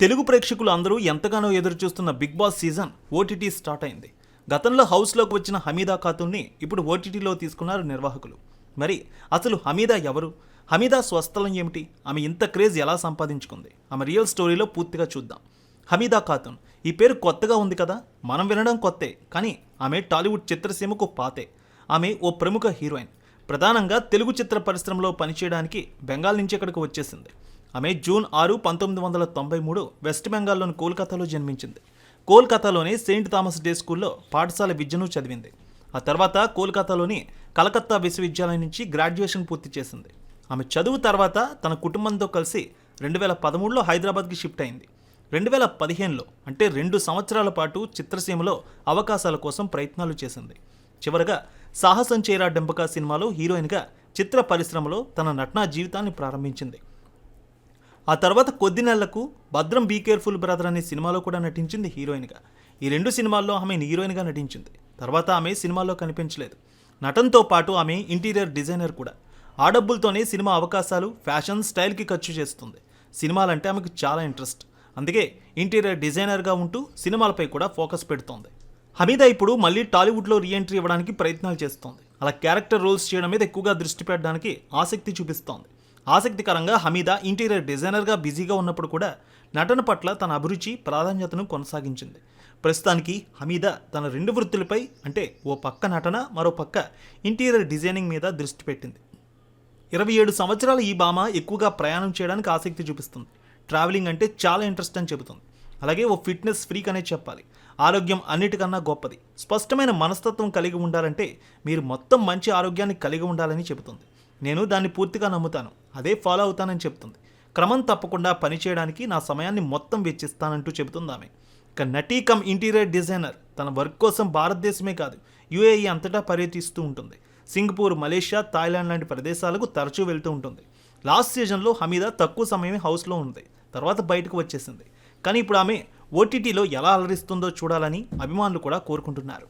తెలుగు ప్రేక్షకులు అందరూ ఎంతగానో ఎదురుచూస్తున్న Bigg Boss season OTT start అయింది. గతంలో హౌస్లోకి వచ్చిన హమీదా ఖాతున్ని ఇప్పుడు ఓటీటీలో తీసుకున్నారు నిర్వాహకులు. మరి అసలు హమీదా ఎవరు? హమీదా స్వస్థలం ఏమిటి? ఆమె ఇంత క్రేజ్ ఎలా సంపాదించుకుంది? ఆమె రియల్ స్టోరీలో పూర్తిగా చూద్దాం. హమీదా ఖాతున్ ఈ పేరు కొత్తగా ఉంది కదా, మనం వినడం కొత్తే, కానీ ఆమె టాలీవుడ్ చిత్రసీమకు పాతే. ఆమె ఓ ప్రముఖ హీరోయిన్. ప్రధానంగా తెలుగు చిత్ర పరిశ్రమలో పనిచేయడానికి బెంగాల్ నుంచి ఇక్కడికి వచ్చేసింది. ఆమె జూన్ 6, 1993 వెస్ట్ బెంగాల్లోని కోల్కతాలో జన్మించింది. కోల్కతాలోని సెయింట్ థామస్ డే స్కూల్లో పాఠశాల విద్యను చదివింది. ఆ తర్వాత కోల్కతాలోని కలకత్తా విశ్వవిద్యాలయం నుంచి గ్రాడ్యుయేషన్ పూర్తి చేసింది. ఆమె చదువు తర్వాత తన కుటుంబంతో కలిసి 2013లో హైదరాబాద్కి షిఫ్ట్ అయింది. 2015లో అంటే 2 సంవత్సరాల పాటు చిత్రసీమలో అవకాశాల కోసం ప్రయత్నాలు చేసింది. చివరగా సాహసం చేరా డెంబక సినిమాలో హీరోయిన్గా చిత్ర పరిశ్రమలో తన నటనా జీవితాన్ని ప్రారంభించింది. ఆ తర్వాత కొద్ది నెలలకు భద్రం బీ కేర్ఫుల్ బ్రదర్ అనే సినిమాలో కూడా నటించింది హీరోయిన్గా. ఈ 2 సినిమాల్లో ఆమె హీరోయిన్గా నటించింది. తర్వాత ఆమె సినిమాల్లో కనిపించలేదు. నటనతో పాటు ఆమె ఇంటీరియర్ డిజైనర్ కూడా. ఆ డబ్బులతోనే సినిమా అవకాశాలు, ఫ్యాషన్, స్టైల్కి ఖర్చు చేస్తుంది. సినిమాలంటే ఆమెకు చాలా ఇంట్రెస్ట్. అందుకే ఇంటీరియర్ డిజైనర్గా ఉంటూ సినిమాలపై కూడా ఫోకస్ పెడుతోంది. హమీదా ఇప్పుడు మళ్ళీ టాలీవుడ్లో రీఎంట్రీ ఇవ్వడానికి ప్రయత్నాలు చేస్తోంది. అలా క్యారెక్టర్ రోల్స్ చేయడం మీద ఎక్కువగా దృష్టి పెట్టడానికి ఆసక్తి చూపిస్తోంది. ఆసక్తికరంగా హమీదా ఇంటీరియర్ డిజైనర్గా బిజీగా ఉన్నప్పుడు కూడా నటన పట్ల తన అభిరుచి, ప్రాధాన్యతను కొనసాగించింది. ప్రస్తుతానికి హమీదా తన 2 వృత్తులపై, అంటే ఓ పక్క నటన, మరో పక్క ఇంటీరియర్ డిజైనింగ్ మీద దృష్టి పెట్టింది. 27 సంవత్సరాల ఈ భామ ఎక్కువగా ప్రయాణం చేయడానికి ఆసక్తి చూపిస్తుంది. ట్రావెలింగ్ అంటే చాలా ఇంట్రెస్ట్ అని చెబుతుంది. అలాగే ఓ ఫిట్నెస్ ఫ్రీక్ అనే చెప్పాలి. ఆరోగ్యం అన్నిటికన్నా గొప్పది. స్పష్టమైన మనస్తత్వం కలిగి ఉండాలంటే మీరు మొత్తం మంచి ఆరోగ్యాన్ని కలిగి ఉండాలని చెబుతుంది. నేను దాన్ని పూర్తిగా నమ్ముతాను, అదే ఫాలో అవుతానని చెప్తుంది. క్రమం తప్పకుండా పనిచేయడానికి నా సమయాన్ని మొత్తం వెచ్చిస్తానంటూ చెబుతుంది ఆమె. ఇక నటీ కమ్ ఇంటీరియర్ డిజైనర్ తన వర్క్ కోసం భారతదేశమే కాదు, యుఏఈ అంతటా పర్యటిస్తూ ఉంటుంది. సింగపూర్, మలేషియా, థాయిలాండ్ లాంటి ప్రదేశాలకు తరచూ వెళ్తూ ఉంటుంది. లాస్ట్ సీజన్లో హమీదా తక్కువ సమయమే హౌస్లో ఉంది, తర్వాత బయటకు వచ్చేసింది. కానీ ఇప్పుడు ఆమె ఓటీటీలో ఎలా అలరిస్తుందో చూడాలని అభిమానులు కూడా కోరుకుంటున్నారు.